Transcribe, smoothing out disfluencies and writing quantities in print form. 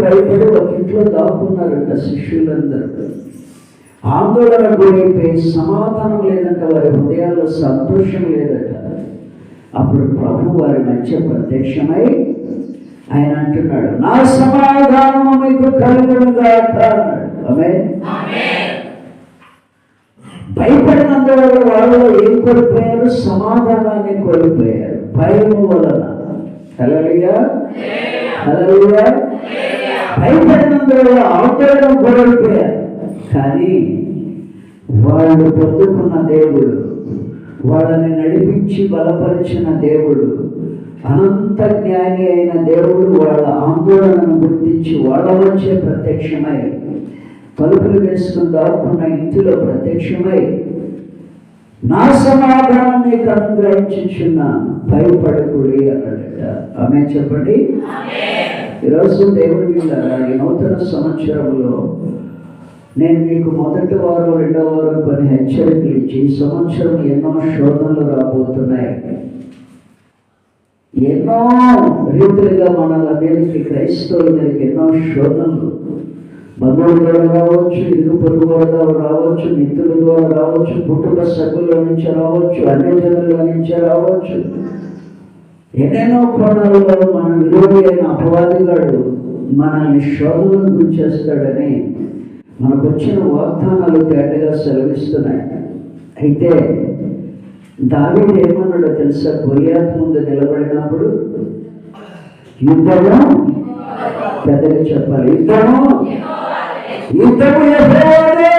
భయపడి ఒక ఇంట్లో దాక్కున్నారంట శిష్యులందరూ. ఆందోళన గురైపోయి సమాధానం లేదంట, వారి హృదయాల్లో సంతోషం లేదట. అప్పుడు ప్రభు వారి మధ్య ప్రత్యక్షమై ఆయన అంటున్నాడు, నా సమాధానము మీకు కలుగునుగాక అన్నాడు. ఆమేన్. భయపడినందువల్ల వాళ్ళు ఏం కోల్పోయారు? సమాధానాన్ని కోల్పోయారు భయము వలన. హల్లెలూయా, హల్లెలూయా. భయపడినందువల్ల ఆందోళన కోల్పోయారు. కానీ వాళ్ళు పొందుకున్న దేవుడు, వాళ్ళని నడిపించి బలపరిచిన దేవుడు, అనంత జ్ఞాని అయిన దేవుడు వాళ్ళ ఆందోళనను గుర్తించి వాళ్ళ వచ్చే ప్రత్యక్షమై, తలుపులు వేసుకుని దాక్కున్న ఇంటిలో ప్రత్యక్షమై, నా సమాధానం నీకు అనుగ్రహించుచున్నాను, భయపడకుడి అన్నట. ఆమేన్ చెప్పండి. ఈరోజు దేవుడి మీద ఈ నూతన సంవత్సరంలో నేను మీకు మొదటి వారం రెండవ వారం కొన్ని హెచ్చరికలు ఇచ్చి, ఈ సంవత్సరం ఎన్నో శోధనలు రాబోతున్నాయి. ఎన్నో రీతిలుగా మన మీదకి, క్రైస్తవుల మీదకి ఎన్నో శోధనలు, బంధువుల ద్వారా రావచ్చు, ఇరుగు పొరుగు ద్వారా రావచ్చు, మిత్రుల ద్వారా రావచ్చు, కుటుంబ సభ్యుల నుంచి రావచ్చు, అన్ని జనుల నుంచి రావచ్చు. ఎన్నెన్నో కోణాలలో మన విరోధి అయిన అపవాదిగాడు మనల్ని శోధనలు గురిచేస్తాడని మనకు వచ్చిన వాగ్దానాలు తేటగా సెలవిస్తున్నాయి. అయితే దావీదు ఏమన్నాడో తెలుసా? గొలియాతు ముందు నిలబడినప్పుడు, యుద్ధము, పెద్దగా చెప్పాలి, యుద్ధము యెహోవాదే.